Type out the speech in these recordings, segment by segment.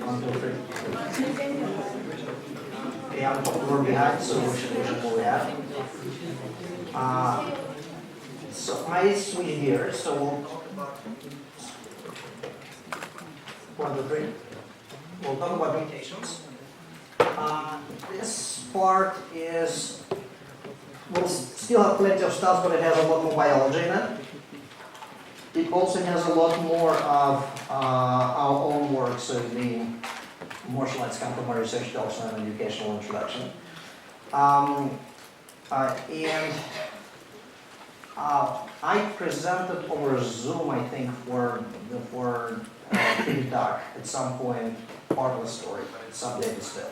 1, 2, 3. Okay, I'm we're behind, so we should move ahead. So I switch here, so we'll talk about 1, 2, 3. We'll talk about mutations. This part is, we'll still have plenty of stuff, but it has a lot more biology in it. It also has a lot more of our own work, so the more slides come from my research talks and an educational introduction. I presented over Zoom, I think, for TÜBİTAK at some point, part of the story, but it's updated still.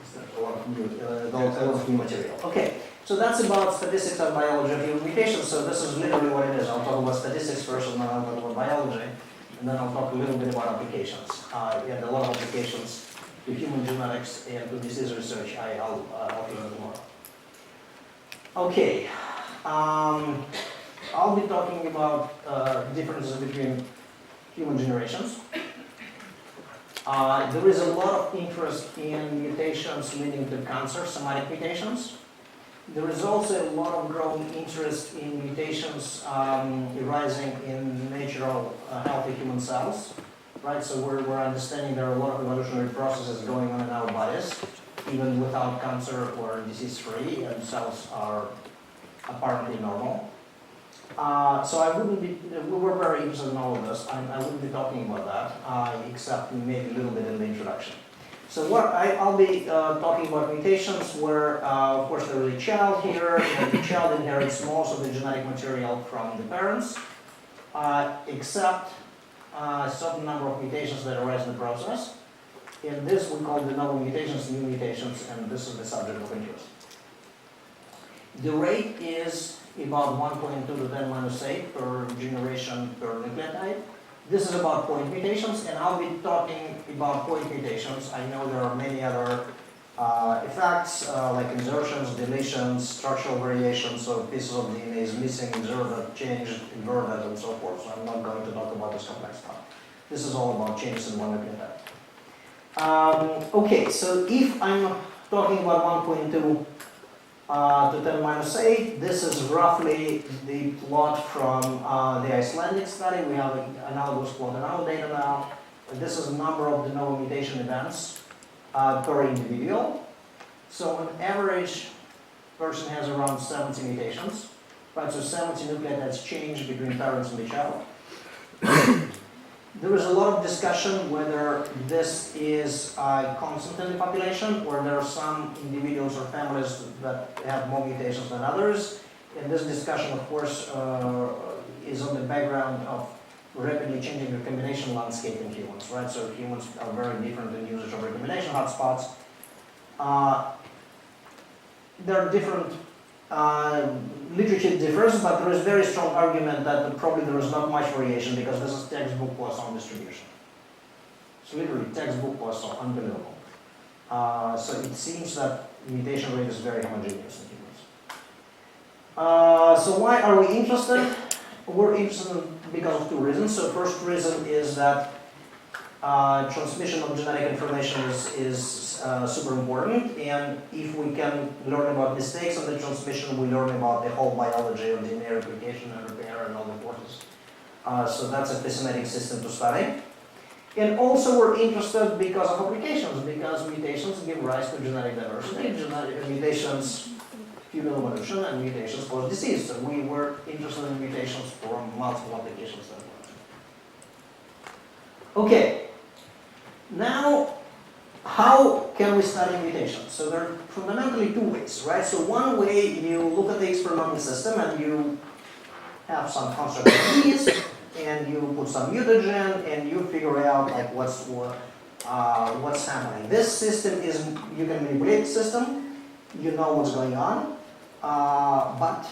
It's a lot of new material. Okay, so that's about statistics and biology of human mutations. So this is literally what it is. I'll talk about statistics first, and then I'll talk about biology, and then I'll talk a little bit about applications. And a lot of applications to human genetics and to disease research. I'll present tomorrow. Okay. I'll be talking about differences between human generations. There is a lot of interest in mutations leading to cancer, somatic mutations. There is also a lot of growing interest in mutations arising in natural, healthy human cells. Right, so we're understanding there are a lot of evolutionary processes going on in our bodies, even without cancer or disease-free, and cells are apparently normal. So I wouldn't be, we were very interested in all of this. I wouldn't be talking about that, except maybe a little bit in the introduction. So what I'll be talking about mutations where, of course, there is a child here, and the child inherits most of the genetic material from the parents, except a certain number of mutations that arise in the process. And this we call de novo mutations, new mutations, and this is the subject of interest. The rate is about 1.2 to 10 minus 8 per generation per nucleotide. This is about point mutations, and I'll be talking about point mutations. I know there are many other effects like insertions, deletions, structural variations, so pieces of DNA is missing, inserted, changed, inverted, and so forth. So I'm not going to talk about this complex stuff. This is all about changes in one nucleotide. Okay, so if I'm talking about 1.2 to 10 minus 8, this is roughly the plot from the Icelandic study. We have an analogous plot in our data now. This is the number of de novo mutation events per individual. So on average, person has around 70 mutations. Right, so 70 nucleotides change between parents and the child. There is a lot of discussion whether this is constant in the population or there are some individuals or families that have more mutations than others. And this discussion, of course, is on the background of rapidly changing recombination landscape in humans, right? So humans are very different in usage of recombination hotspots. There are different literature differs, but there is very strong argument that probably there is not much variation because this is textbook Poisson distribution. So literally textbook Poisson, unbelievable. So it seems that mutation rate is very homogeneous in humans. So why are we interested? We're interested because of two reasons. So first reason is that transmission of genetic information is super important, and if we can learn about mistakes of the transmission, we learn about the whole biology of DNA replication and repair and all the forces. So that's a fascinating system to study. And also we're interested because of applications, because mutations give rise to genetic diversity. Genetic mutations fuel evolution, and mutations cause disease. So we were interested in mutations for multiple applications. Okay. Now, how can we study mutations? So there are fundamentally two ways, right? So one way, you look at the experimental system and you have some construct of keys, and you put some mutagen, and you figure out like what's happening. This system is, you can manipulate the system, you know what's going on, but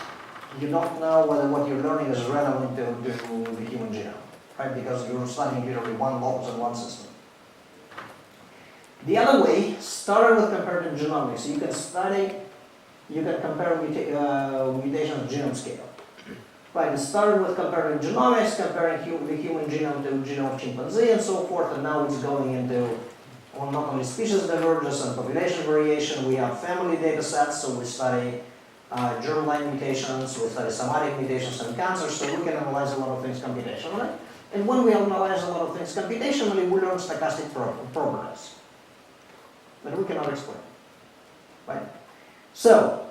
you don't know whether what you're learning is relevant to the human genome, right? Because you're studying literally one locus in one system. The other way, started with comparative genomics. You can compare mutations at genome scale. Right, it started with comparing genomics, comparing the human genome to genome of chimpanzee and so forth, and now it's going into well, not only species divergence and population variation, we have family data sets, so we study germline mutations, we study somatic mutations and cancer, so we can analyze a lot of things computationally. And when we analyze a lot of things computationally, we learn stochastic properties that we cannot explain, right? So,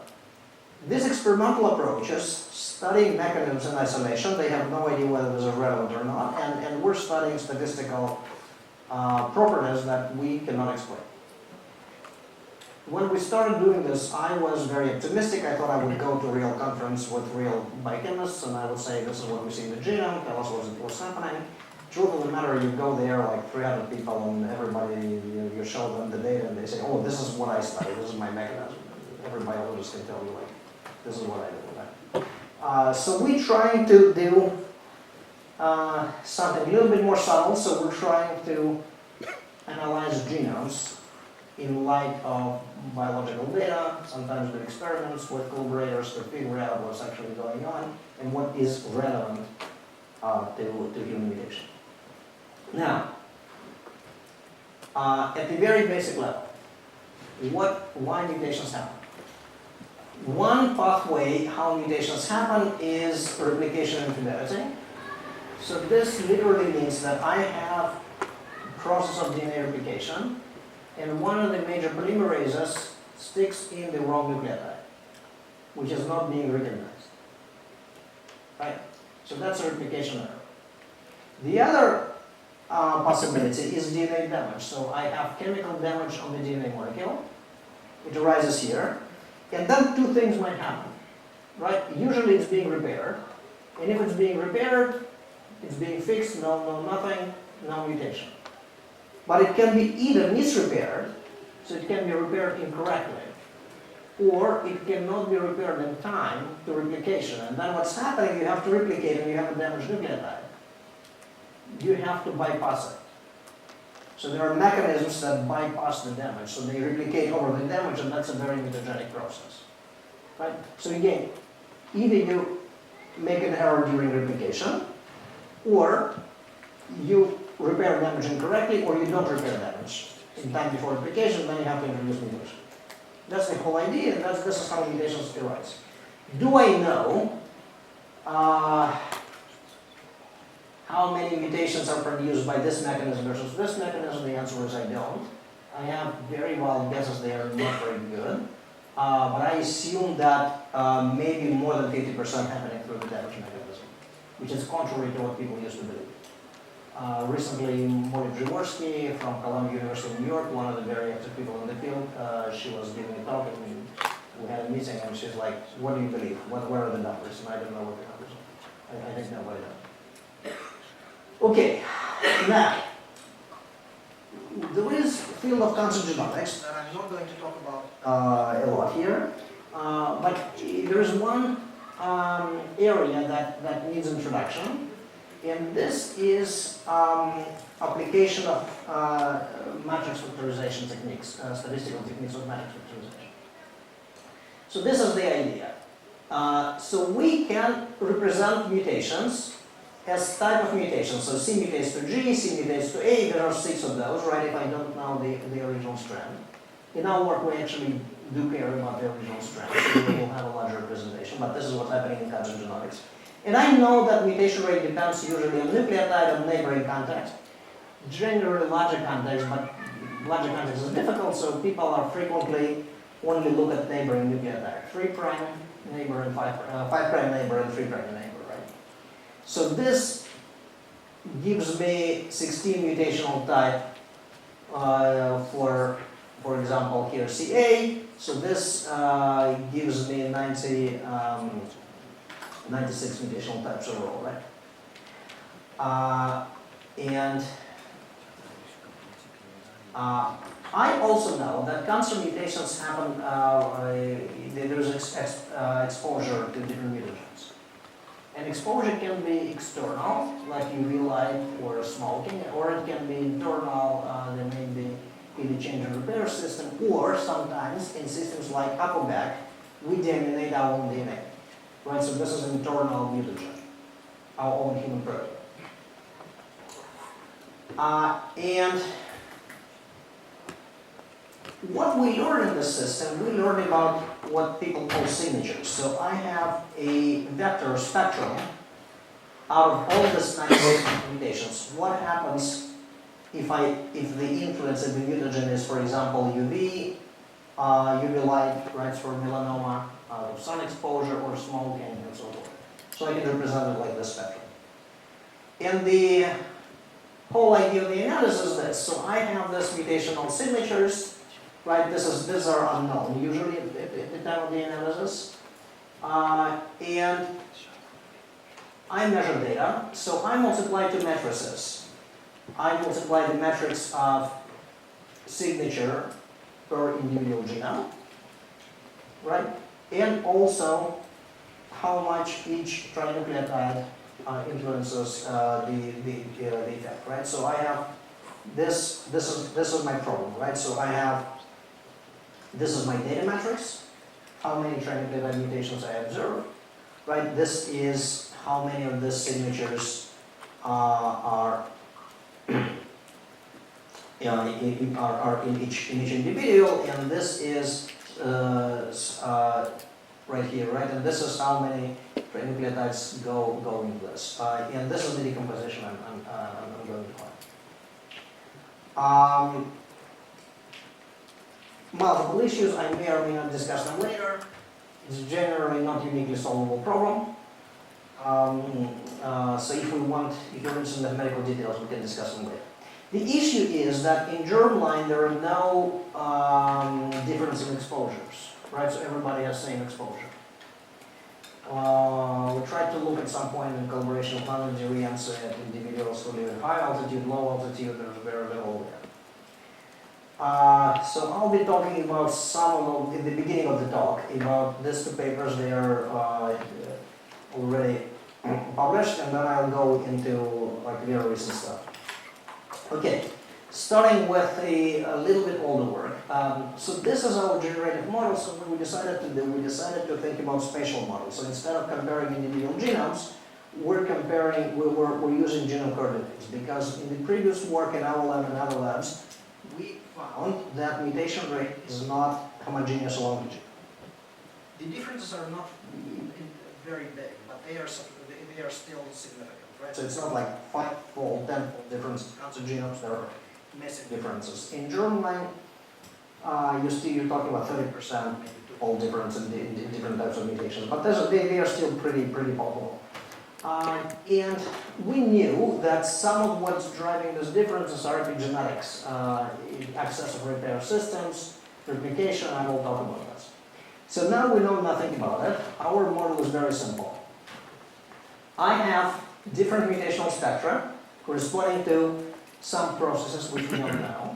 these experimental approaches study mechanisms in isolation. They have no idea whether this is relevant or not, and we're studying statistical properties that we cannot explain. When we started doing this, I was very optimistic. I thought I would go to a real conference with real biochemists, and I would say, this is what we see in the genome, tell us what's happening. Truth of the matter, you go there, like 300 people, and everybody, you show them the data, and they say, oh, this is what I study, this is my mechanism. Every biologist can tell you, like, this is what I do. Right? So we're trying to do something a little bit more subtle, so we're trying to analyze genomes in light of biological data, sometimes do experiments with collaborators to figure out what's actually going on and what is relevant to human mutation. Now, at the very basic level, why mutations happen? One pathway how mutations happen is replication and fidelity. So this literally means that I have a process of DNA replication, and one of the major polymerases sticks in the wrong nucleotide, which is not being recognized. Right? So that's a replication error. The other possibility is DNA damage. So I have chemical damage on the DNA molecule. It arises here. And then two things might happen. Right? Usually it's being repaired. And if it's being repaired, it's being fixed, nothing, no mutation. But it can be either misrepaired, so it can be repaired incorrectly, or it cannot be repaired in time to replication. And then what's happening, you have to replicate and you have a damaged nucleotide. You have to bypass it. So there are mechanisms that bypass the damage. So they replicate over the damage, and that's a very mutagenic process. Right? So again, either you make an error during replication, or you repair damage incorrectly, or you don't repair damage in time before replication, then you have to introduce mutation. That's the whole idea, and this is how mutations arise. Do I know how many mutations are produced by this mechanism versus this mechanism? The answer is I don't. I have very wild guesses, they are not very good. But I assume that maybe more than 50% happening through the damage mechanism, which is contrary to what people used to believe. Recently, Molly Jaworski from Columbia University in New York, one of the very active people in the field, she was giving a talk, and we had a meeting, and she's like, what do you believe? Where are the numbers? And I don't know what the numbers are. I think nobody knows. Okay, now, there is a field of cancer genomics that I'm not going to talk about a lot here, but there is one area that needs introduction. And this is application of matrix factorization techniques, statistical techniques of matrix factorization. So this is the idea. So we can represent mutations as type of mutations. So C mutates to G, C mutates to A. There are 6 of those, right, if I don't know the original strand. In our work, we actually do care about the original strand, so we will have a larger representation, but this is what's happening in cancer genomics. And I know that mutation rate depends usually on nucleotide and neighboring context, generally larger context, but larger context is difficult, so people are frequently only look at neighboring nucleotide. 3' neighbor and 5' neighbor and 3' neighbor, right? So this gives me 16 mutational type for example, here CA. So this gives me 96 mutational types overall, right? I also know that cancer mutations happen, there is exposure to different mutagens. And exposure can be external, like UV light or smoking, or it can be internal, there may be in the change and repair system, or sometimes in systems like ApoBac, we deaminate our own DNA. right? So this is an internal mutagen, our own human protein. And what we learn in this system, we learn about what people call signatures. So I have a vector spectrum out of all these 96 mutations. What happens if the influence of the mutagen is, for example, UV light, right, for melanoma, sun exposure, or smoking, and so forth. So I can represent it like this spectrum. And the whole idea of the analysis is this. So I have this mutational signatures, right? These are unknown usually at the time of the analysis. And I measure data, so I multiply two matrices. I multiply the matrix of signature per individual genome, right? And also how much each trinucleotide influences the effect, right? So I have this is my problem, right? So I have, this is my data matrix, how many trinucleotide mutations I observe, right? This is how many of these signatures are in each individual, and this is right here, right? And this is how many nucleotides go into this, and this is the decomposition I'm going to find. Multiple issues, I may or may not discuss them later. It's generally not uniquely solvable problem. So if you're interested in the medical details, we can discuss them later. The issue is that in germline there are no difference in exposures, right? So everybody has same exposure. We tried to look at some point in collaboration with non-Nigerians at individuals who live at high altitude, low altitude, there's very little there. So I'll be talking about some of them in the beginning of the talk, about these two papers. They are already published, and then I'll go into like very recent stuff. Okay, starting with a little bit older work. So this is our generative model. So what we decided to do, we decided to think about spatial models. So instead of comparing individual genomes, we're using genome coordinates, because in the previous work in our lab and other labs, we found that mutation rate is not homogeneous along the genome. The differences are not very big, but they are still significant, right? So it's not like 5-fold, 10-fold difference. In cancer genomes, there are massive differences. In germline, you're talking about 30%, maybe 2-fold difference in different types of mutations, but they are still pretty palpable. And we knew that some of what's driving these differences are epigenetics, access of repair systems, replication. I will talk about this. So now we know nothing about it. Our model is very simple. I have different mutational spectra corresponding to some processes which we don't know,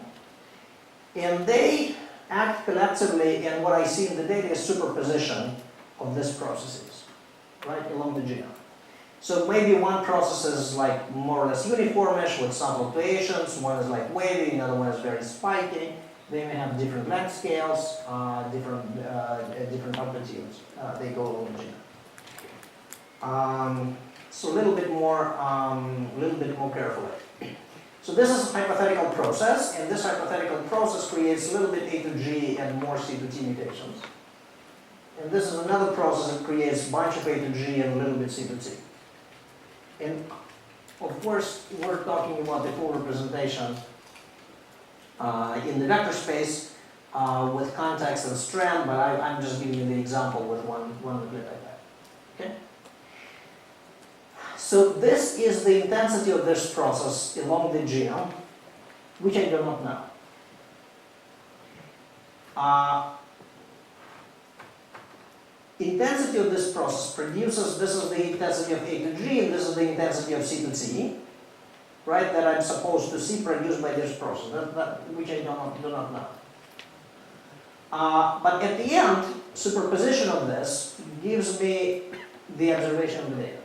and they act collectively, and what I see in the data is superposition of these processes, right, along the genome. So maybe one process is like more or less uniformish with some fluctuations, one is like wavy, another one is very spiky. They may have different length scales, different amplitudes. They go along the genome. So a little bit more carefully. So this is a hypothetical process, and this hypothetical process creates a little bit A to G and more C to T mutations. And this is another process that creates a bunch of A to G and a little bit C to T. And of course, we're talking about the full representation in the vector space with context and strand, but I'm just giving you the example with one nucleotide. Okay? So this is the intensity of this process along the genome, which I do not know. Intensity of this process produces, this is the intensity of A to G, and this is the intensity of C to T, right, that I'm supposed to see produced by this process, which I do not know. But at the end, superposition of this gives me the observation of the data.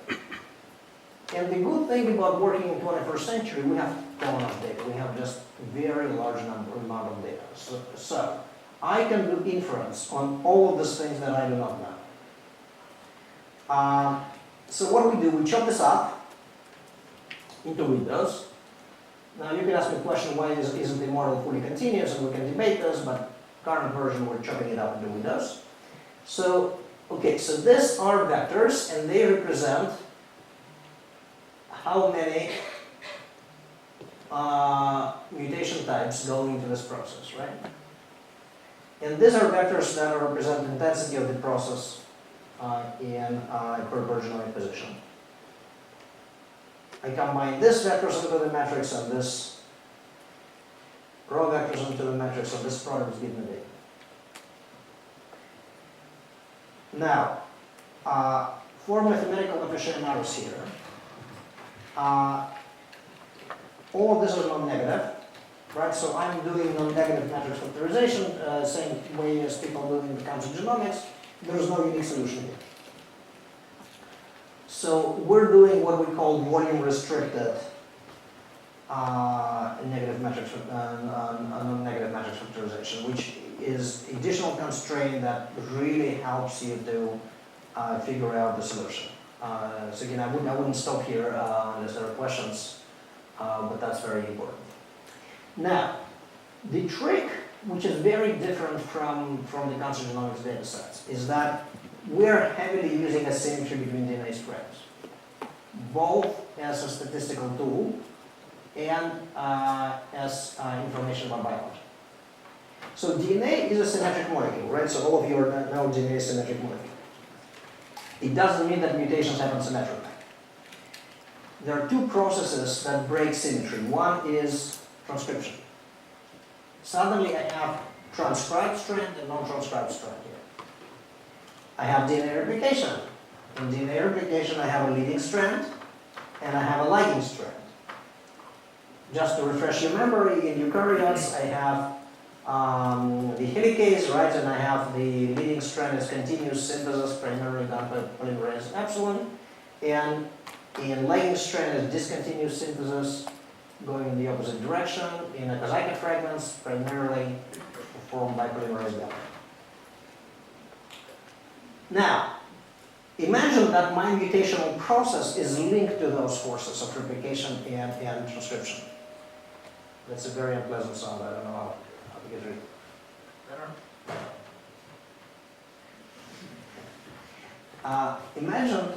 And the good thing about working in the 21st century, we have a ton of data. We have just a very large amount of data. So I can do inference on all of these things that I do not know. So what do? We chop this up into windows. Now you can ask me the question, why isn't the model fully continuous, and we can debate this, but current version we're chopping it up into windows. So, okay, so these are vectors, and they represent how many mutation types go into this process, right? And these are vectors that represent the intensity of the process in per genomic position. I combine these vectors into the matrix and this row vectors into the matrix, and this product is given the data. Now, for mathematical aficionados here, all of this is non-negative, right? So I'm doing non-negative matrix factorization, same way as people doing the cancer genomics. There's no unique solution here. So we're doing what we call volume-restricted negative matrix, non-negative matrix factorization, which is additional constraint that really helps you to figure out the solution. So again, I wouldn't stop here unless there are questions, but that's very important. Now, the trick, which is very different from the cancer genomics data sets, is that we're heavily using a symmetry between DNA strands, both as a statistical tool and as information about biology. So DNA is a symmetric molecule, right? So all of you know DNA is a symmetric molecule. It doesn't mean that mutations happen symmetrically. There are two processes that break symmetry. One is transcription. Suddenly I have transcribed strand and non-transcribed strand here. I have DNA replication. In DNA replication I have a leading strand and I have a lagging strand. Just to refresh your memory, in eukaryotes I have the helicase, right, and I have the leading strand as continuous synthesis, primarily done by polymerase epsilon, and in lagging strand is discontinuous synthesis, going in the opposite direction, in akosaika fragments, primarily performed by polymerase delta. Now, imagine that my mutational process is linked to those forces of replication and transcription. That's a very unpleasant sound. I don't know how to get rid of it. Better? Imagine,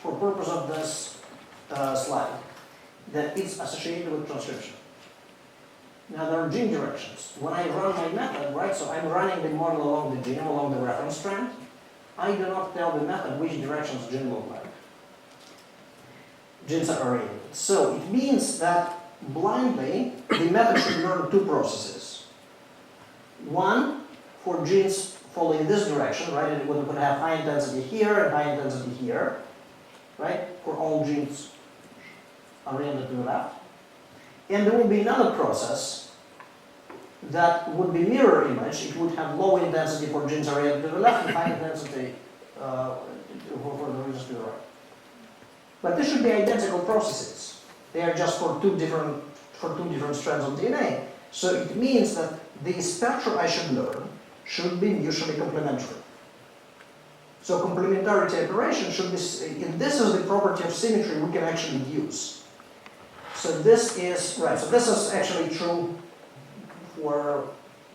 for purpose of this slide, that it's associated with transcription. Now there are gene directions. When I run my method, right, so I'm running the model along the genome, along the reference strand, I do not tell the method which directions gene look like. Genes are oriented. So it means that blindly, the method should learn two processes. One, for genes following this direction, right, it would have high intensity here and high intensity here, right, for all genes oriented to the left. And there will be another process that would be mirror image. It would have low intensity for genes oriented to the left and high intensity for the regions to the right. But this should be identical processes. They are just for two different strands of DNA. So it means that the spectra I should learn should be mutually complementary. So complementarity operation should be, if this is the property of symmetry we can actually use. So this is, right, so this is actually true for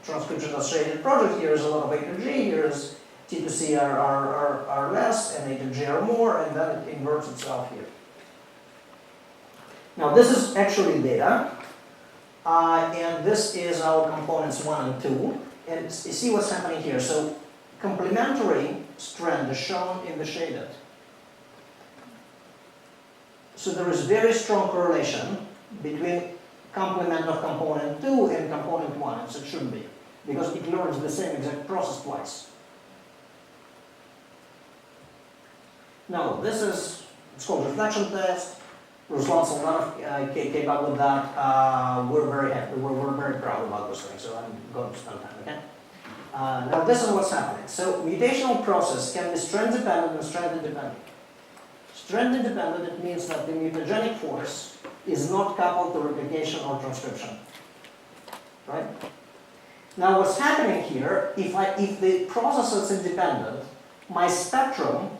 transcription associated project. Here is a lot of A to G, here is T to C are less, and A to G are more, and then it inverts itself here. Now this is actually data, and this is our components 1 and 2, and you see what's happening here. So complementary strand is shown in the shaded. So there is very strong correlation between complement of component 2 and component 1, as it should be, because it learns the same exact process twice. Now, this is, it's called reflection test. Results a lot of came up with that. We're very happy. We're very proud about this thing, so I'm going to spend time, okay? Now, this is what's happening. So, mutational process can be strand dependent and strand independent. Strand independent, it means that the mutagenic force is not coupled to replication or transcription, right? Now, what's happening here, if the process is independent, my spectrum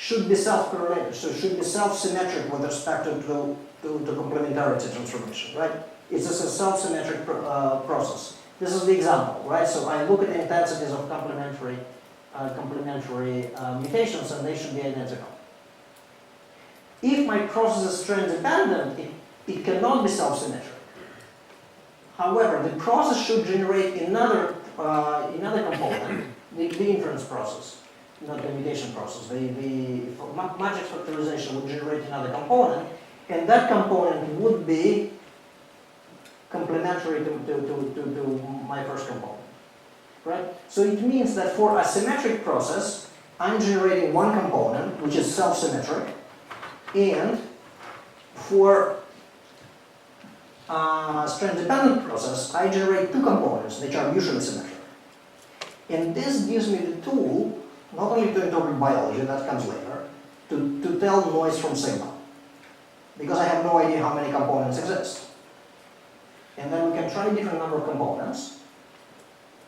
should be self-correlated, so should be self-symmetric with respect to complementarity transformation, right? It's just a self-symmetric process. This is the example, right? So I look at the intensities of complementary mutations, and they should be identical. If my process is strand dependent, it cannot be self-symmetric. However, the process should generate another component, the inference process, not the mutation process. The matrix factorization would generate another component, and that component would be complementary to my first component, right? So it means that for a symmetric process, I'm generating one component, which is self-symmetric, and for a strand-dependent process, I generate two components, which are mutually symmetric. And this gives me the tool, not only to interpret biology, that comes later, to tell noise from sigma. Because I have no idea how many components exist. And then we can try a different number of components,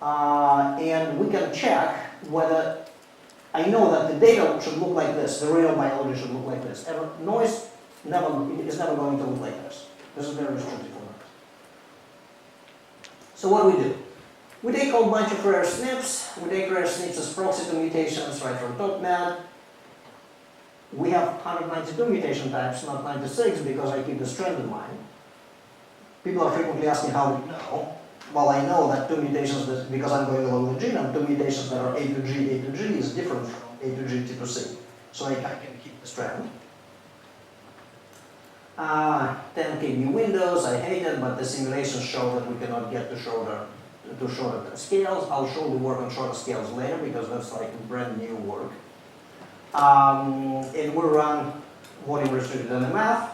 and we can check whether I know that the data should look like this, the real biology should look like this. Noise is never going to look like this. This is very restrictive for noise. So what do? We take a whole bunch of rare SNPs. We take rare SNPs as proxy to mutations right from TOPMed. We have 192 mutation types, not 96, because I keep the strand in mind. People are frequently asking how do you know? Well, I know that two mutations, because I'm going along the genome, two mutations that are A to G is different from A to G, T to C. So I can keep the strand. 10 kb windows, I hate it, but the simulations show that we cannot get to shorter scales. I'll show the work on shorter scales later, because that's like brand new work. And we run volume restricted NMF,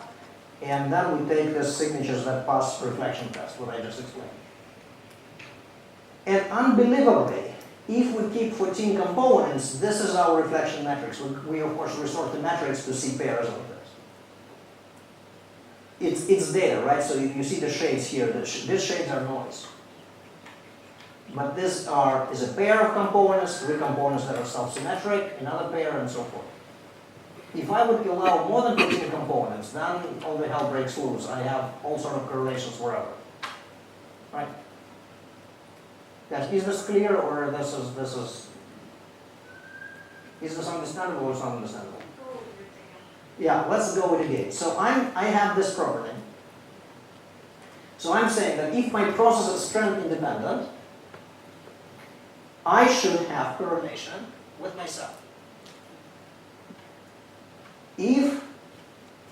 and then we take the signatures that pass reflection test, what I just explained. And unbelievably, if we keep 14 components, this is our reflection matrix. We of course resort to metrics to see pairs of this. It's data, right? So you see the shades here. These shades are noise. But this is a pair of components, three components that are self-symmetric, another pair, and so forth. If I would allow more than 15 components, then all the hell breaks loose. I have all sort of correlations wherever. Right? Yes, is this clear, or is this understandable or is not understandable? Yeah, let's go with it again. So I have this property. So I'm saying that if my process is strand independent, I should have correlation with myself. If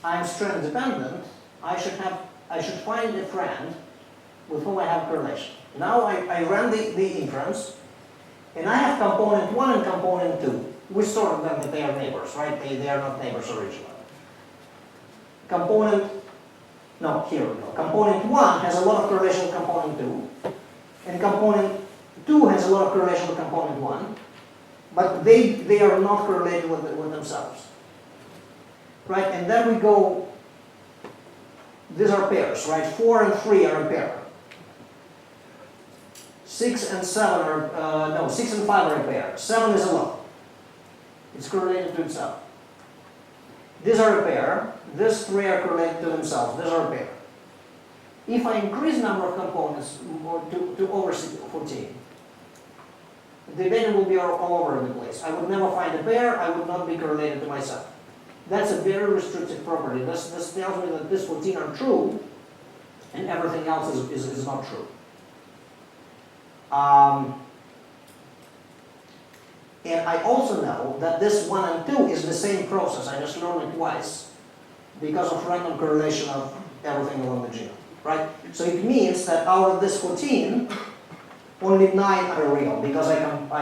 I'm strand dependent, I should find a friend with whom I have correlation. Now I run the inference, and I have component 1 and component 2. We sort of them that they are neighbors, right? They are not neighbors originally. Component 1 has a lot of correlation with component 2, and component 2 has a lot of correlation with component 1, but they are not correlated with themselves. Right? And then we go, these are pairs, right? 4 and 3 are a pair. 6 and 5 are a pair. 7 is alone. It's correlated to itself. These are a pair. These 3 are correlated to themselves. These are a pair. If I increase number of components to over 14, the data will be all over the place. I would never find a pair. I would not be correlated to myself. That's a very restrictive property. This tells me that these 14 are true, and everything else is not true. And I also know that this 1 and 2 is the same process. I just learned it twice because of random correlation of everything along the genome, right? So it means that out of this 14, only 9 are real because I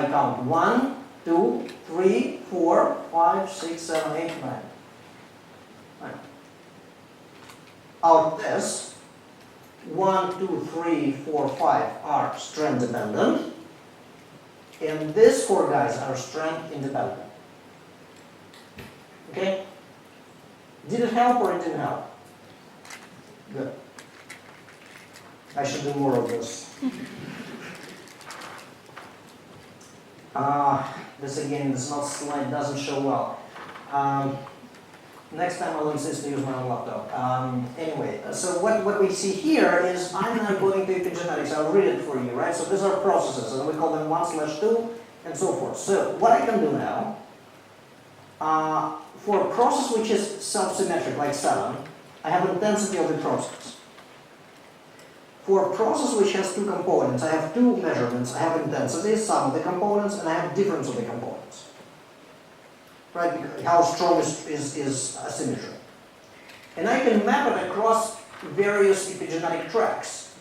count 1, 2, 3, 4, 5, 6, 7, 8, 9. Right. Out of this, 1, 2, 3, 4, 5 are strand dependent, and these 4 guys are strand independent. Okay? Did it help or it didn't help? Good. I should do more of this. This again, this slide doesn't show well. Next time I'll insist to use my own laptop. Anyway, so what we see here is I'm now going to epigenetics. I'll read it for you, right? So these are processes, and we call them 1/2 and so forth. So what I can do now, for a process which is self-symmetric, like 7, I have intensity of the process. For a process which has 2 components, I have 2 measurements. I have intensity, sum of the components, and I have difference of the components. Right? How strong is asymmetry. And I can map it across various epigenetic tracks.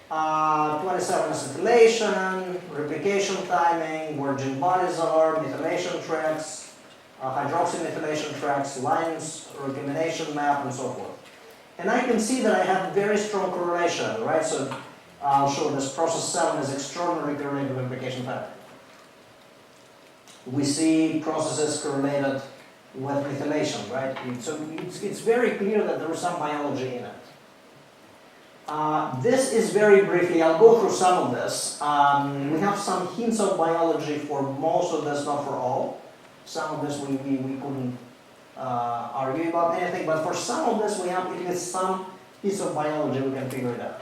27 acetylation, replication timing, where gene bodies are, methylation tracks, hydroxymethylation tracks, lines, recombination map, and so forth. And I can see that I have very strong correlation, right? So I'll show this process 7 is extraordinarily correlated with replication timing. We see processes correlated with methylation, right? So it's very clear that there is some biology in it. This is very briefly, I'll go through some of this. We have some hints of biology for most of this, not for all. Some of this we couldn't argue about anything, but for some of this we have at least some piece of biology we can figure it out.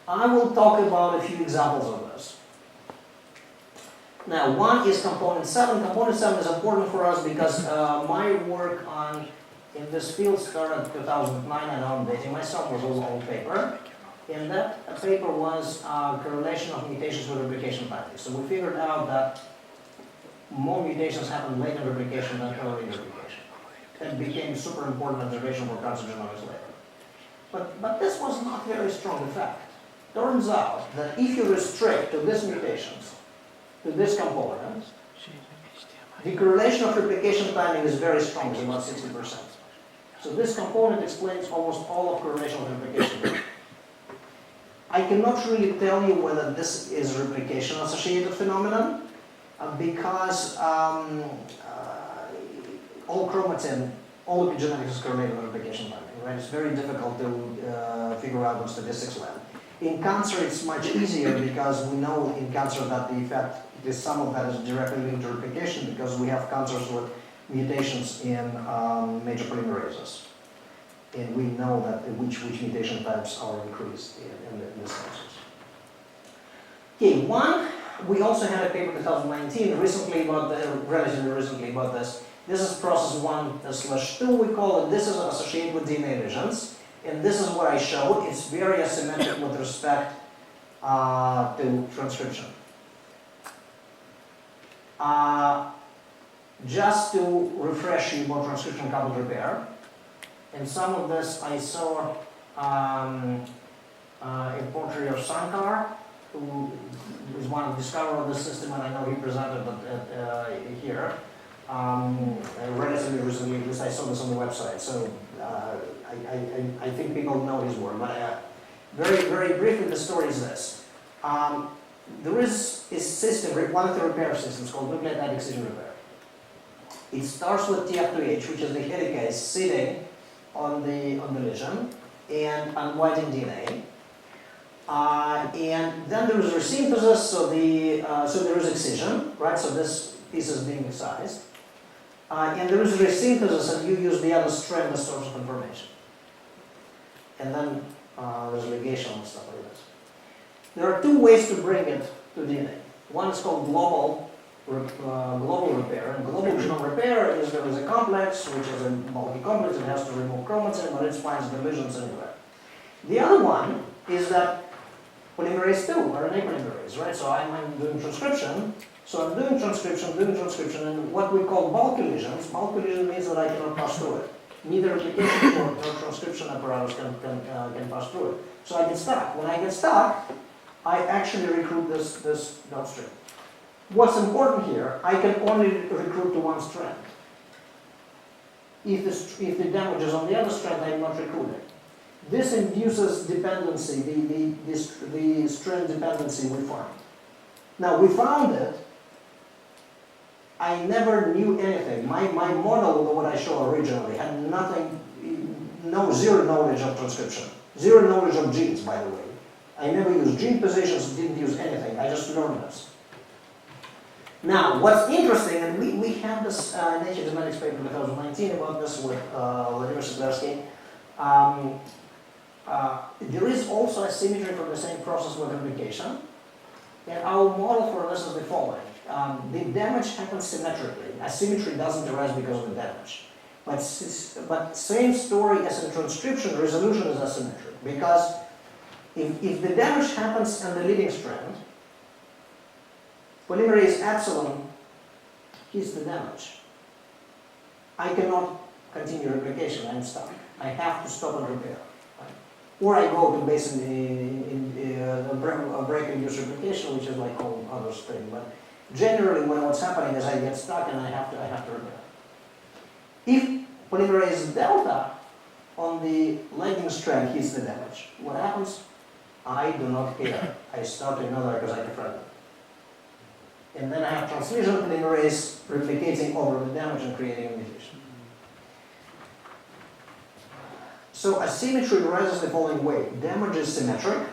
I will talk about a few examples of this. Now, one is component 7. Component 7 is important for us because my work in this field started in 2009, and I'm dating myself, was an old paper. And that paper was correlation of mutations with replication patterns. So we figured out that more mutations happen late in replication than early in replication. That became super important observation for cancer genomics later. But this was not very strong effect. Turns out that if you restrict to these mutations, to this component, the correlation of replication timing is very strong, it's about 60%. So this component explains almost all of correlation of replication. I cannot really tell you whether this is replication-associated phenomenon because all chromatin, all epigenetics is correlated with replication timing, right? It's very difficult to figure out on statistics lab. In cancer, it's much easier because we know in cancer that the effect, some of that is directly linked to replication because we have cancers with mutations in major polymerases. And we know that which mutation types are increased in these cancers. Okay, we also had a paper in 2019, relatively recently about this. This is process 1/2, we call it. This is associated with DNA lesions. And this is what I showed. It's very asymmetric with respect to transcription. Just to refresh you about transcription coupled repair, in some of this I saw a portrait of Sankar, who is one of the discoverers of the system, and I know he presented it here. Relatively recently, at least I saw this on the website, so I think people know his work. But very, very briefly, the story is this. There is a system, one of the repair systems called nucleotide excision repair. It starts with TF2H, which is the helicase sitting on the lesion and unwinding DNA. And then there is resynthesis, so there is excision, right? So this piece is being excised. And there is resynthesis, and you use the other strand as source of information. And then there's ligation and stuff like this. There are 2 ways to bring it to DNA. One is called global repair. And global genome repair is there is a complex, which is a multi-complex. It has to remove chromatin, but it finds the lesions anywhere. The other one is that polymerase 2, RNA polymerase, right? So I'm doing transcription. So I'm doing transcription, and what we call bulky lesions. Bulky lesion means that I cannot pass through it. Neither replication nor transcription apparatus can pass through it. So I get stuck. When I get stuck, I actually recruit this downstream. What's important here, I can only recruit to one strand. If the damage is on the other strand, I'm not recruiting. This induces dependency, the strand dependency we find. Now, we found it. I never knew anything. My model, what I showed originally, had zero knowledge of transcription. Zero knowledge of genes, by the way. I never used gene positions, didn't use anything. I just learned this. Now, what's interesting, and we had this Nature Genetics paper in 2019 about this with Vladimir Sidersky. There is also a symmetry for the same process with replication. And our model for this is the following. The damage happens symmetrically. Asymmetry doesn't arise because of the damage. But same story as in transcription, resolution is asymmetric. Because if the damage happens on the leading strand, polymerase epsilon hits the damage. I cannot continue replication, I'm stuck. I have to stop and repair. Right? Or I go to base in break-induced replication, which is like all other thing. But generally, what's happening is I get stuck and I have to repair. If polymerase delta on the lagging strand hits the damage, what happens? I do not care. I start another accusative fragment. And then I have transmission polymerase replicating over the damage and creating a mutation. So asymmetry arises the following way. Damage is symmetric.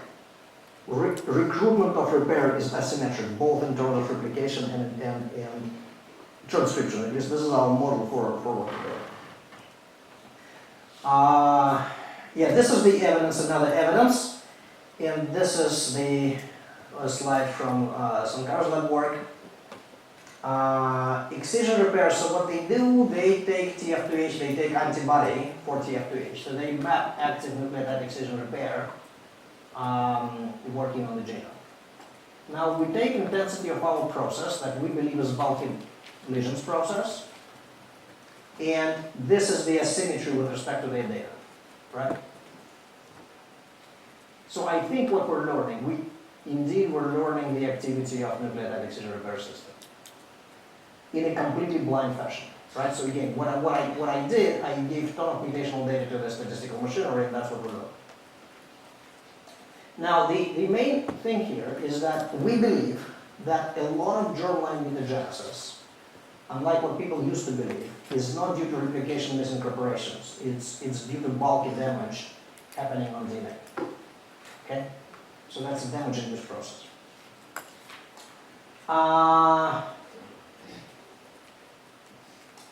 Recruitment of repair is asymmetric, both in terms of replication and transcription. At least this is our model for what we do. Yeah, this is the evidence, another evidence. And this is a slide from Sankar's lab work. Excision repair, so what they do, they take TF2H, they take antibody for TF2H. So they map active nucleotide excision repair working on the genome. Now we take intensity of our process that we believe is bulky lesions process, and this is the asymmetry with respect to their data, right? So I think what we're learning, we're learning the activity of nucleotide excision repair system in a completely blind fashion, right? So again, what I did, I gave a ton of mutational data to the statistical machinery, and that's what we're doing. Now, the main thing here is that we believe that a lot of germline mutagenesis, unlike what people used to believe, is not due to replication misincorporations. It's due to bulky damage happening on DNA. Okay? So that's a damage-induced process.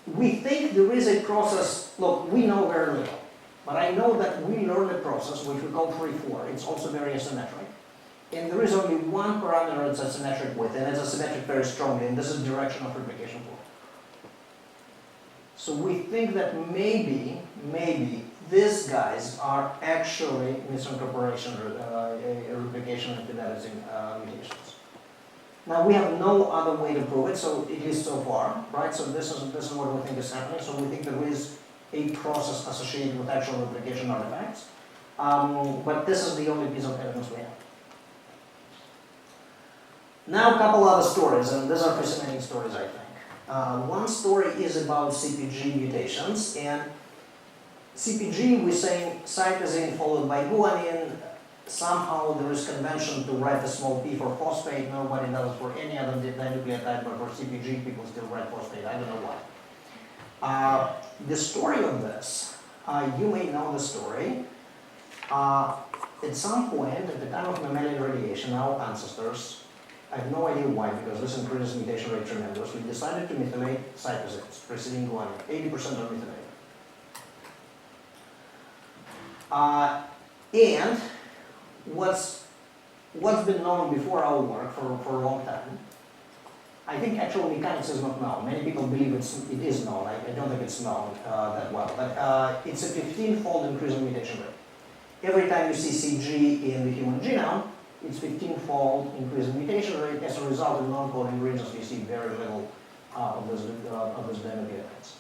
We think there is a process, look, we know very little, but I know that we learned a process which we call 3-4. It's also very asymmetric. And there is only one parameter it's asymmetric with, and it's asymmetric very strongly, and this is direction of replication flow. So we think that maybe these guys are actually misincorporation, replication and fidelity mutations. Now we have no other way to prove it, so at least so far, right? So this is what we think is happening. So we think there is a process associated with actual replication artifacts, but this is the only piece of evidence we have. Now a couple other stories, and these are fascinating stories, I think. One story is about CpG mutations, and CpG, we're saying cytosine followed by guanine. Somehow there is convention to write a small p for phosphate. Nobody does it for any other dinucleotide, but for CpG, people still write phosphate. I don't know why. The story of this, you may know the story. At some point, at the time of mammalian radiation, our ancestors, I have no idea why, because this increases mutation rate tremendously, decided to methylate cytosines, preceding guanine. 80% are methylated. And what's been known before our work for a long time, I think actual mechanics is not known. Many people believe it is known. I don't think it's known that well. But it's a 15-fold increase in mutation rate. Every time you see CG in the human genome, it's 15-fold increase in mutation rate. As a result, in non-coding regions, you see very little of those dinucleotides,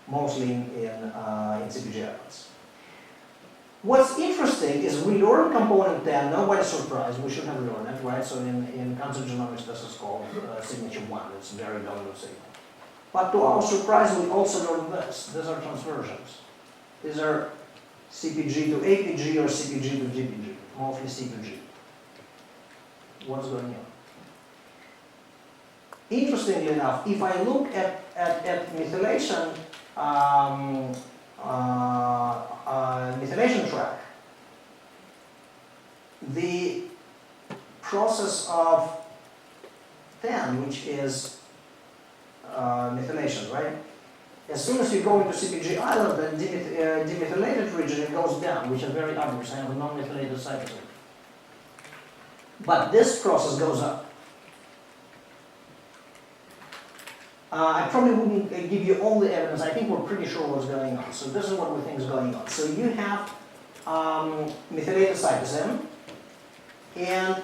mostly in CpG elements. What's interesting is we learned component 10, nobody's surprised, we should have learned it, right? So in cancer genomics, this is called signature 1, it's a very dominant signal. But to our surprise, we also learned this. These are transversions. These are CpG to APG or CpG to GPG, mostly CpG. What's going on? Interestingly enough, if I look at methylation, methylation track, the process of 10, which is methylation, right? As soon as you go into CpG island, the demethylated region goes down, which is very obvious. I have a non-methylated cytosine. But this process goes up. I probably wouldn't give you all the evidence. I think we're pretty sure what's going on. So this is what we think is going on. So you have methylated cytosine, and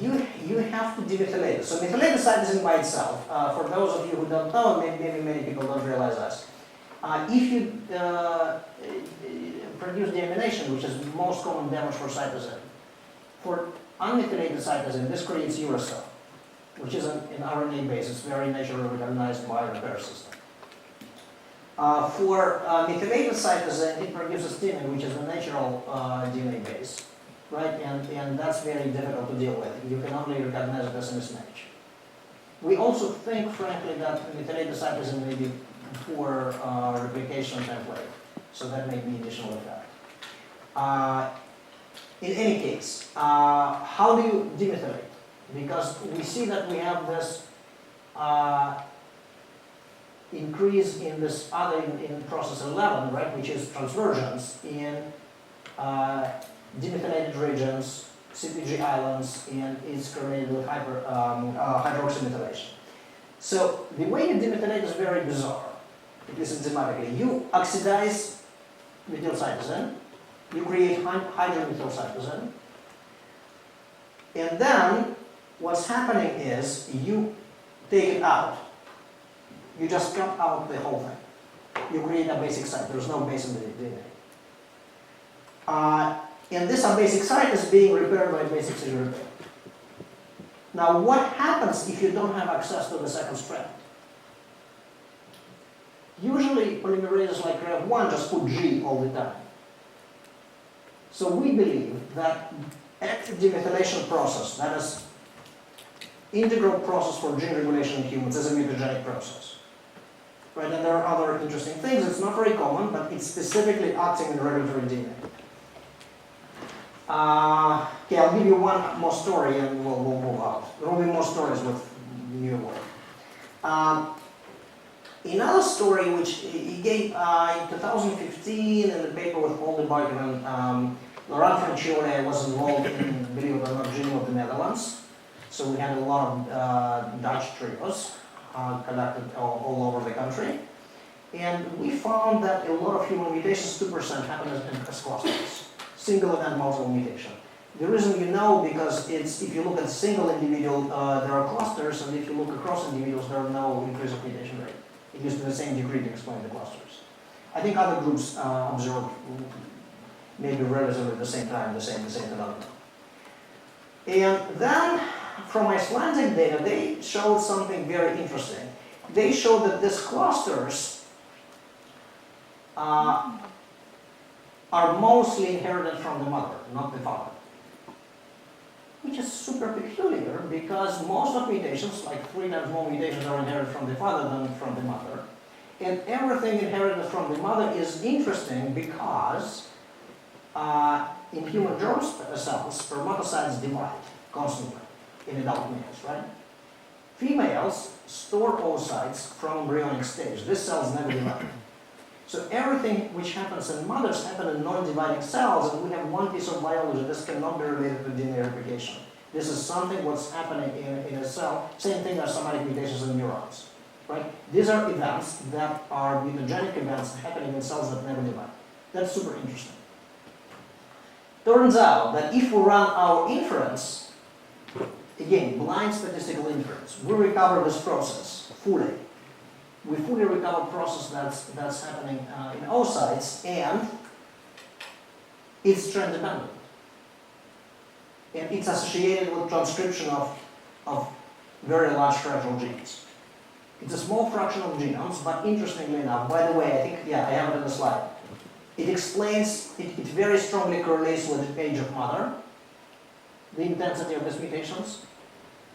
you have to demethylate it. So methylated cytosine by itself, for those of you who don't know, maybe many people don't realize this. If you produce deamination, which is the most common damage for cytosine, for unmethylated cytosine, this creates uracil, which is an RNA base. It's very naturally recognized by the repair system. For methylated cytosine, it produces thymine, which is a natural DNA base, right? And that's very difficult to deal with. You can only recognize it as a mismatch. We also think, frankly, that methylated cytosine may be poor replication template, so that may be additional effect. In any case, how do you demethylate? Because we see that we have this increase in this other, in process 11, right, which is transversions in demethylated regions, CpG islands, and is correlated with hydroxymethylation. So the way you demethylate is very bizarre, at least enzymatically. You oxidize methylcytosine, you create hydromethylcytosine, and then what's happening is you take it out. You just cut out the whole thing. You create a basic site. There's no base in the DNA. And this basic site is being repaired by basic seizure repair. Now, what happens if you don't have access to the second strand? Usually, polymerases like Rev1 just put G all the time. So we believe that active demethylation process, that is integral process for gene regulation in humans, is a mutagenic process. Right, and there are other interesting things. It's not very common, but it's specifically acting in regulatory DNA. Okay, I'll give you one more story and we'll move out. There will be more stories with new work. Another story which he gave in 2015 in the paper with Paul de Buitenen, Laurent Francione was involved in, believe it or not, Gene of the Netherlands. So we had a lot of Dutch trios conducted all over the country. And we found that a lot of human mutations, 2%, happen as clusters. Single event multiple mutation. The reason you know, because it's, if you look at a single individual, there are clusters, and if you look across individuals, there are no increase of mutation rate. It used to the same degree to explain the clusters. I think other groups observed maybe relatively at the same time the same phenomenon. And then, from Icelandic data, they showed something very interesting. They showed that these clusters are mostly inherited from the mother, not the father. Which is super peculiar, because most of mutations, like 3 times more mutations, are inherited from the father than from the mother. And everything inherited from the mother is interesting because in human germ cells, spermatocytes divide constantly in adult males, right? Females store oocytes from embryonic stage. These cells never divide. So everything which happens in mothers happens in non-dividing cells, and we have one piece of biology. This cannot be related to DNA replication. This is something what's happening in a cell, same thing as somatic mutations in neurons, right? These are events that are mutagenic events happening in cells that never divide. That's super interesting. Turns out that if we run our inference, again, blind statistical inference, we recover this process fully. We fully recover a process that's happening in oocytes, and it's trend dependent. And it's associated with transcription of very large fragile genes. It's a small fraction of genomes, but interestingly enough, by the way, I think, yeah, I have it in the slide. It explains, it very strongly correlates with the age of mother, the intensity of these mutations,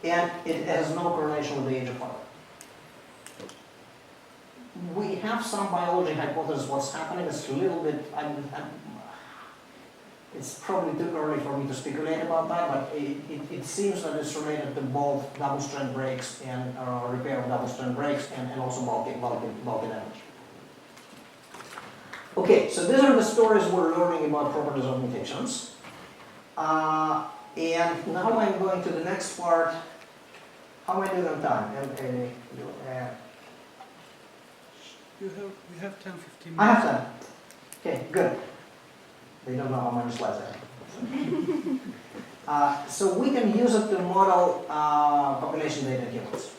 and it has no correlation with the age of father. We have some biology hypothesis what's happening. It's a little bit, It's probably too early for me to speculate about that, but it seems that it's related to both double-strand breaks and repair of double-strand breaks and also bulky damage. Okay, so these are the stories we're learning about properties of mutations. And now I'm going to the next part. How am I doing on time? You have 10, 15 minutes. I have time. Okay, good. They don't know how many slides I have. So we can use it to model population data in humans.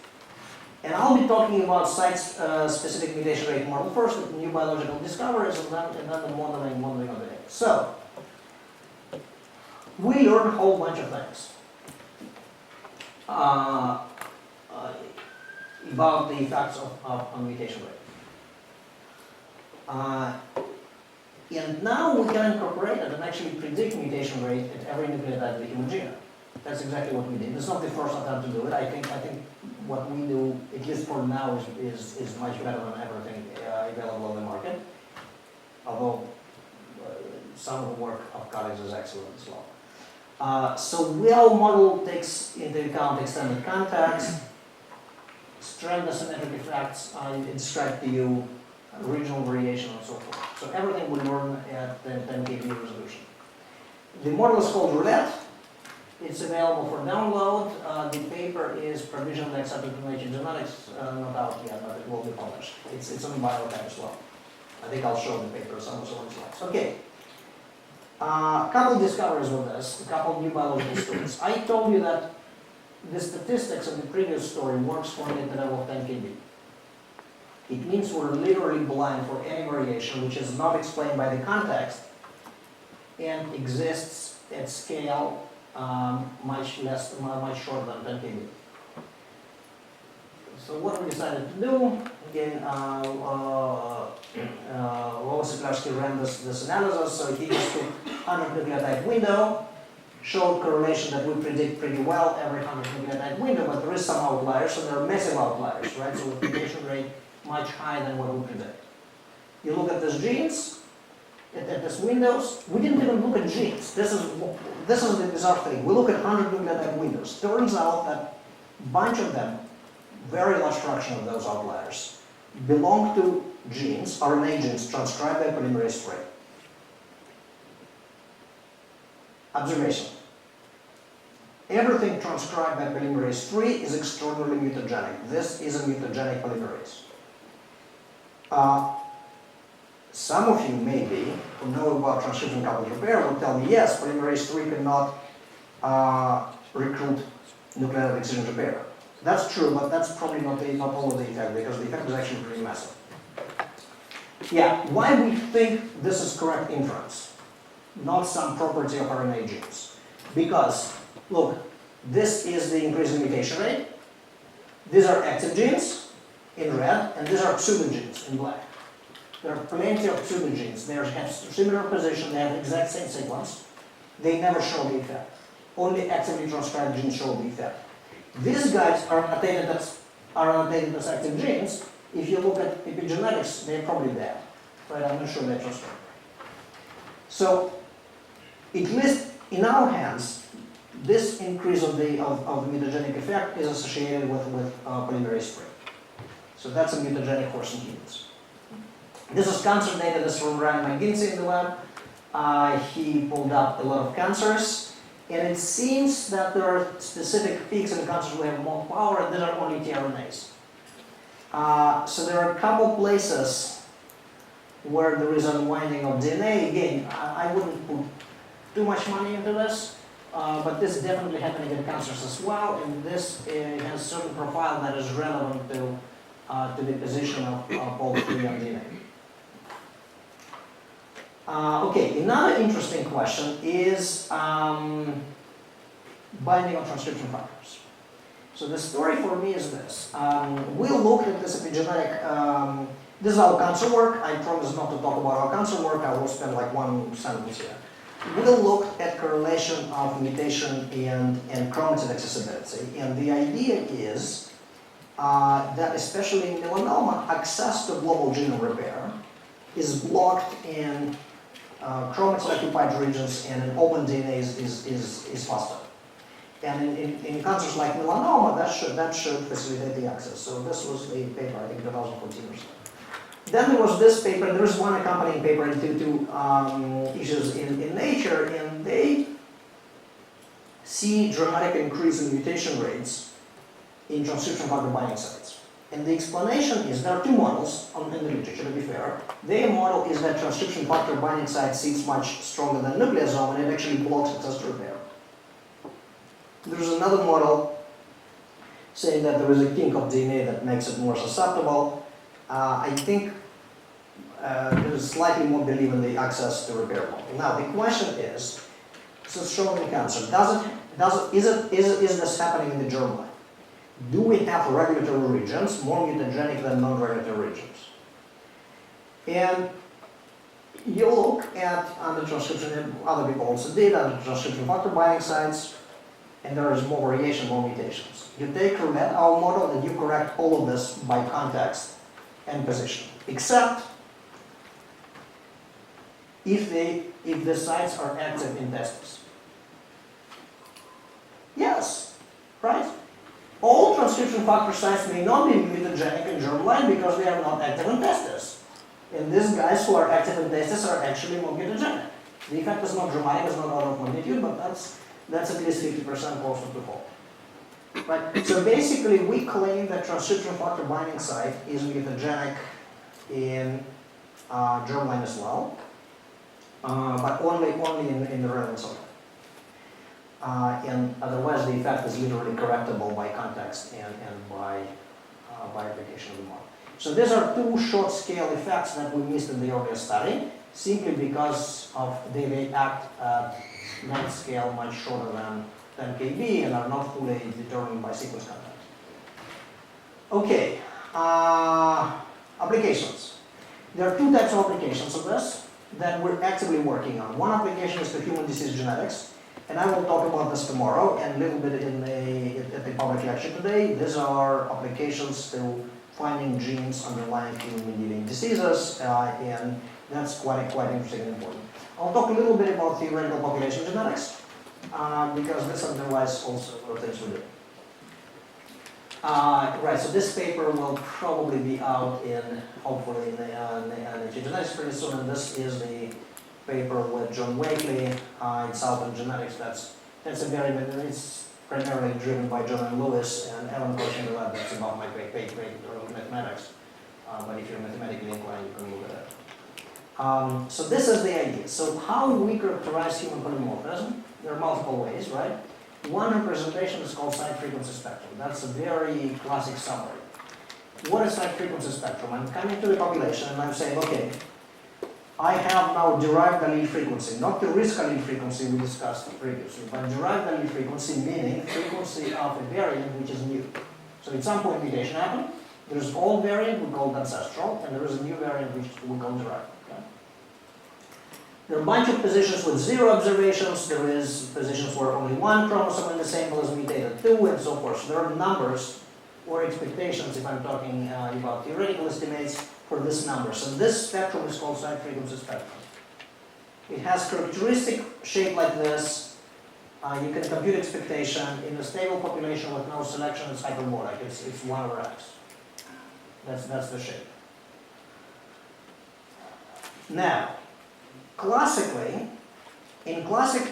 And I'll be talking about site-specific mutation rate model first, with new biological discoveries, and then the modeling of the data. So, we learned a whole bunch of things about the effects of mutation rate. And now we can incorporate it and actually predict mutation rate at every nucleotide of the human genome. That's exactly what we did. It's not the first attempt to do it. I think what we do, at least for now, is much better than everything available on the market. Although some of the work of colleagues is excellent as well. So our model takes into account extended context, strand asymmetric effects, I described to you, regional variation and so forth. So everything we learn at 10 kb resolution. The model is called Roulette. It's available for download. The paper is provisionally accepted in Nature Genetics, not out yet, but it will be published. It's on Bioinformatics as well. I think I'll show the paper some of the slides. Okay. A couple discoveries with this, a couple new biological stories. I told you that the statistics of the previous story works for only at the level of 10 kb. It means we're literally blind for any variation which is not explained by the context and exists at scale much shorter than 10 kb. So what we decided to do, again, Siklarski ran this analysis, so he just took 100 nucleotide window, showed correlation that we predict pretty well every 100 nucleotide window, but there is some outliers, so there are massive outliers, right? So the mutation rate much higher than what we predict. You look at these genes, at these windows, we didn't even look at genes. This is the bizarre thing. We look at 100 nucleotide windows. Turns out that a bunch of them, very large fraction of those outliers, belong to genes, RNA genes, transcribed by polymerase III. Observation. Everything transcribed by polymerase III is extraordinarily mutagenic. This is a mutagenic polymerase. Some of you, maybe, who know about transcription coupled repair will tell me, yes, polymerase III cannot recruit nucleotide excision repair. That's true, but that's probably not all of the effect, because the effect is actually pretty massive. Yeah, why we think this is correct inference, not some property of RNA genes. Because, look, this is the increasing mutation rate. These are active genes in red, and these are pseudogenes in black. There are plenty of pseudogenes. They have similar position, they have the exact same sequence. They never show the effect. Only actively transcribed genes show the effect. These guys are annotated as active genes. If you look at epigenetics, they're probably there. Right? I'm not sure they're transcribed. So, at least in our hands, this increase of the mutagenic effect is associated with polymerase III. So that's a mutagenic horse in humans. This is cancer data. This is from Ryan McGinty in the lab. He pulled up a lot of cancers. And it seems that there are specific peaks in cancers where we have more power, and these are only tRNAs. So there are a couple places where there is unwinding of DNA. Again, I wouldn't put too much money into this, but this is definitely happening in cancers as well, and this has a certain profile that is relevant to the position of POL3 on DNA. Okay, another interesting question is binding on transcription factors. So the story for me is this. We looked at this epigenetic, this is our cancer work. I promise not to talk about our cancer work. I will spend like one sentence here. We looked at correlation of mutation and chromatin accessibility. And the idea is that especially in melanoma, access to global genome repair is blocked in chromatin occupied regions, and in open DNA is faster. And in cancers like melanoma, that should facilitate the access. So this was the paper, I think 2014 or so. Then there was this paper, there is one accompanying paper into two issues in Nature, and they see dramatic increase in mutation rates in transcription factor binding sites. And the explanation is, there are two models in the literature, to be fair. Their model is that transcription factor binding site sits much stronger than nucleosome, and it actually blocks its repair. There's another model saying that there is a kink of DNA that makes it more susceptible. I think there's slightly more belief in the access to repair model. Now the question is, this is shown in cancer. Is this happening in the germline? Do we have regulatory regions more mutagenic than non-regulatory regions? And you look at under transcription, and other people also did, under transcription factor binding sites, and there is more variation, more mutations. You take our model and you correct all of this by context and position, except if the sites are active in testis. Yes, right? All transcription factor sites may not be mutagenic in germline because they are not active in testis. And these guys who are active in testis are actually more mutagenic. The effect is not dramatic, it's not out of magnitude, but that's at least 50% closer to whole. Right? So basically, we claim that transcription factor binding site is mutagenic in germline as well, but only in the relevant cell. And otherwise, the effect is literally correctable by context and by application of the model. So these are two short-scale effects that we missed in the earlier study, simply because of they act at length scale much shorter than 10 kb and are not fully determined by sequence context. Okay, applications. There are two types of applications of this that we're actively working on. One application is to human disease genetics, and I will talk about this tomorrow and a little bit at the public lecture today. These are applications to finding genes underlying human-mediated diseases, and that's quite interesting and important. I'll talk a little bit about theoretical population genetics, because this underlies also what things we do. Right, so this paper will probably be out hopefully in the genetics pretty soon, and this is the paper with John Wakely. It's out in genetics. That's it's primarily driven by John and Lewis and Alan Coaching the lab. That's about my great mathematics. But if you're mathematically inclined, you can look at it. So this is the idea. So how do we characterize human polymorphism? There are multiple ways, right? One representation is called side frequency spectrum. That's a very classic summary. What is side frequency spectrum? I'm coming to the population and I'm saying, okay, I have now derived allele frequency, not the risk allele frequency we discussed previously, but derived allele frequency, meaning frequency of a variant which is new. So at some point mutation happened, there's old variant, we call it ancestral, and there is a new variant which we call derived. Okay? There are a bunch of positions with 0 observations, there is positions where only 1 chromosome in the sample is mutated, 2, and so forth. So there are numbers or expectations, if I'm talking about theoretical estimates, for this number. So this spectrum is called side frequency spectrum. It has characteristic shape like this. You can compute expectation. In a stable population with no selection, it's hyperbolic. It's 1 over x. That's the shape. Now, classically, in classic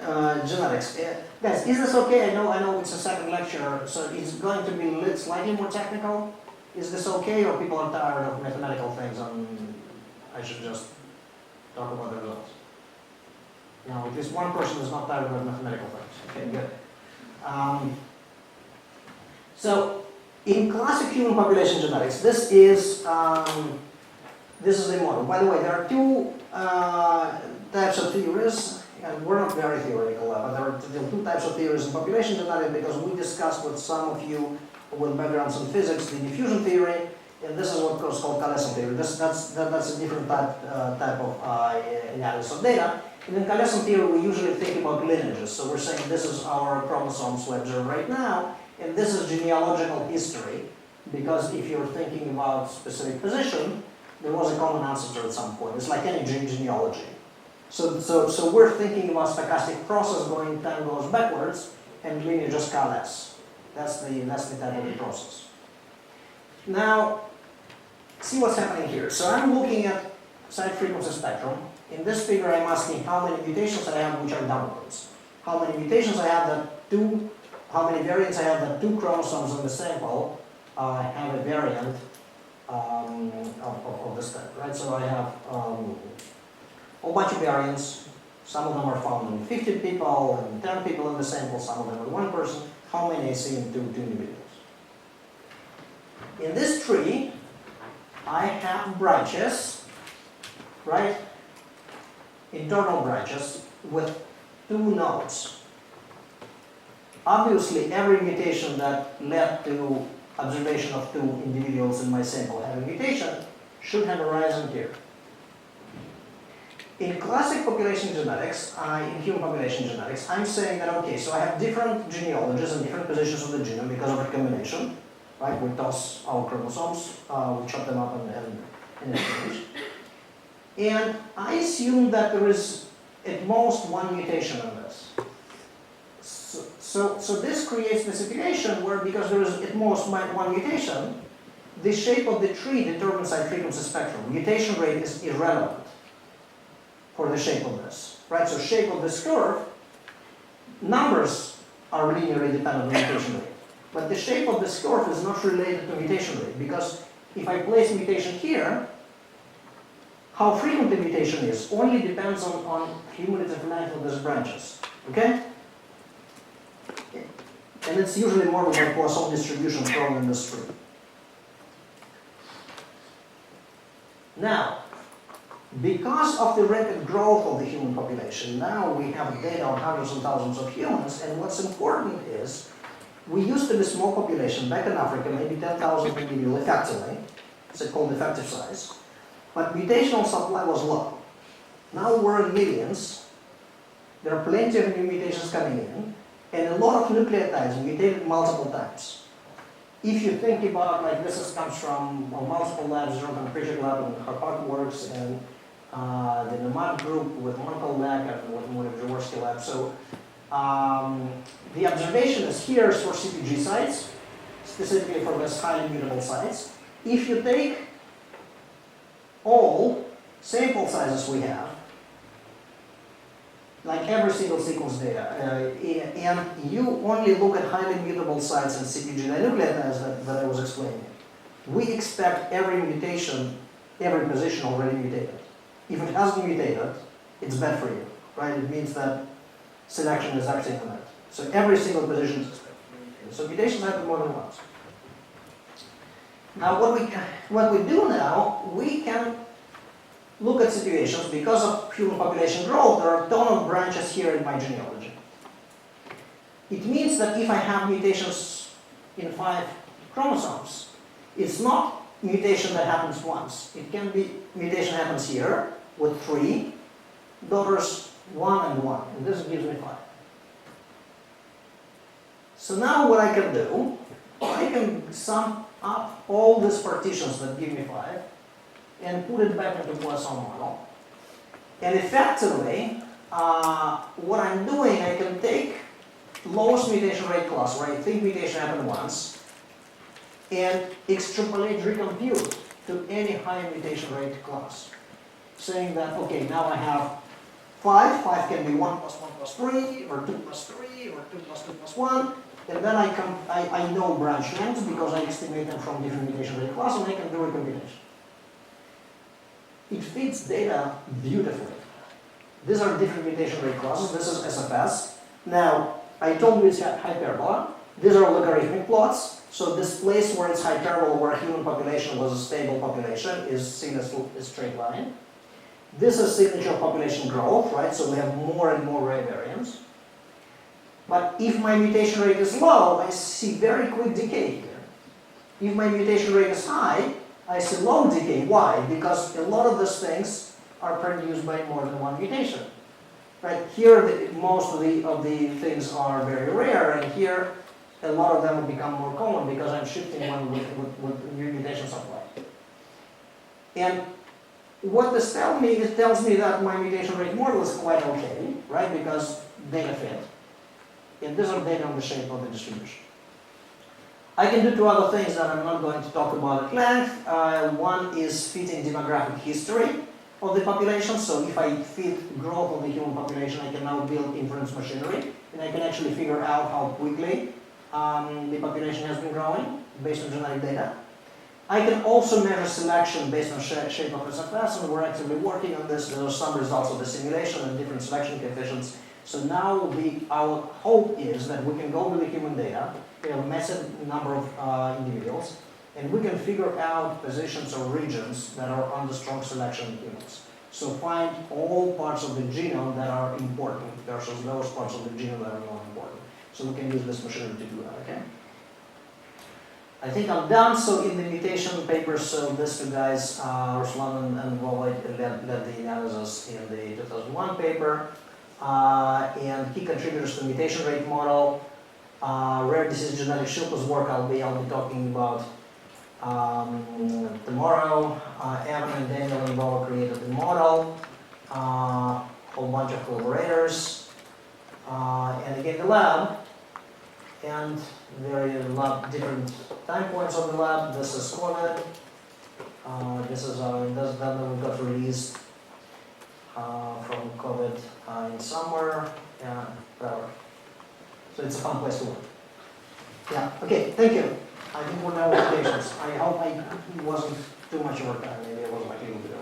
genetics, guys, is this okay? I know it's a second lecture, so it's going to be slightly more technical. Is this okay, or people are tired of mathematical things and I should just talk about the results? You know, at least one person is not tired of mathematical things. Okay, good. So, in classic human population genetics, this is the model. By the way, there are two types of theories, and we're not very theoretical, but there are two types of theories in population genetics because we discussed with some of you with backgrounds in physics the diffusion theory, and this is what was called Kalesson theory. That's a different type of analysis of data. And in Kalesson theory, we usually think about lineages. So we're saying this is our chromosomes we observe right now, and this is genealogical history, because if you're thinking about specific position, there was a common ancestor at some point. It's like any genealogy. So we're thinking about stochastic process going, time goes backwards, and linear just coalesce. That's the type of the process. Now, see what's happening here. So I'm looking at side frequency spectrum. In this figure, I'm asking how many mutations I have which are downloads. How many mutations I have how many variants I have that 2 chromosomes in the sample have a variant of this type, right? So I have a whole bunch of variants. Some of them are found in 50 people and 10 people in the sample, some of them in 1 person. How many I see in two individuals? In this tree, I have branches, right? Internal branches with 2 nodes. Obviously, every mutation that led to observation of 2 individuals in my sample having mutation should have arisen here. In classic population genetics, in human population genetics, I'm saying that, okay, so I have different genealogies and different positions of the genome because of recombination, right? We toss our chromosomes, we chop them up and exchange. And I assume that there is at most 1 mutation in this. So this creates the situation where, because there is at most 1 mutation, the shape of the tree determines side frequency spectrum. Mutation rate is irrelevant for the shape of this, right? So shape of this curve, numbers are linearly dependent on mutation rate. But the shape of this curve is not related to mutation rate, because if I place mutation here, how frequent the mutation is only depends on cumulative length of these branches, okay? And it's usually modeled by Poisson distribution thrown in this tree. Now, because of the rapid growth of the human population, now we have data on hundreds and thousands of humans, and what's important is, we used to be a small population back in Africa, maybe 10,000 individuals effectively, it's called effective size, but mutational supply was low. Now we're in millions, there are plenty of new mutations coming in, and a lot of nucleotides mutated multiple times. If you think about, like, comes from multiple labs, Jonathan Pritchard lab and Harpak works, and the Nomad group with Michael Leck and with Jaworski lab. So the observation is here is for CPG sites, specifically for these highly mutable sites. If you take all sample sizes we have, like every single sequence data, and you only look at highly mutable sites and CPG dinucleotides that I was explaining, we expect every mutation, every position already mutated. If it hasn't mutated, it's bad for you, right? It means that selection is acting on it. So every single position is expected to be mutated. So mutations happen more than once. Now what we do now, we can look at situations, because of human population growth, there are a ton of branches here in my genealogy. It means that if I have mutations in 5 chromosomes, it's not mutation that happens once. It can be mutation happens here with 3 daughters, 1 and 1, and this gives me 5. So now what I can do, I can sum up all these partitions that give me 5 and put it back into Poisson model. And effectively, what I'm doing, I can take lowest mutation rate class, where I think mutation happened once, and extrapolate, recompute to any high mutation rate class, saying that, okay, now I have 5 can be 1 plus 1 plus 3, or 2 plus 3, or 2 plus 2 plus 1, and then I know branch lengths because I estimate them from different mutation rate class, and I can do a computation. It fits data beautifully. These are different mutation rate classes. This is SFS. Now, I told you it's hyperbola. These are logarithmic plots. So this place where it's hyperbola, where human population was a stable population, is seen as a straight line. This is signature of population growth, right? So we have more and more rare variants. But if my mutation rate is low, I see very quick decay here. If my mutation rate is high, I see low decay. Why? Because a lot of these things are produced by more than 1 mutation. Right? Here, most of the things are very rare, and here, a lot of them will become more common because I'm shifting one with new mutation supply. And what this tells me, it tells me that my mutation rate model is quite okay, right? Because data fit. And these are data on the shape of the distribution. I can do two other things that I'm not going to talk about at length. One is fitting demographic history of the population. So if I fit growth of the human population, I can now build inference machinery, and I can actually figure out how quickly the population has been growing based on genetic data. I can also measure selection based on shape of SFS, and we're actively working on this. There are some results of the simulation and different selection coefficients. So now our hope is that we can go to the human data, we have a massive number of individuals, and we can figure out positions or regions that are under strong selection in humans. So find all parts of the genome that are important versus those parts of the genome that are not important. So we can use this machinery to do that, okay? I think I'm done. So in the mutation papers, so these two guys, Ruslan and Wally, led the analysis in the 2001 paper. And key contributors to the mutation rate model, rare disease genetic Shilpa's work I'll be talking about tomorrow. Evan and Daniel and Boa created the model, whole bunch of collaborators, and again the lab, and very different time points of the lab. This is COVID. This is then we got released from COVID in summer, and whatever. So it's a fun place to work. Yeah, okay, thank you. I think we're now with patients. I hope it wasn't too much work. Maybe it was like a little bit.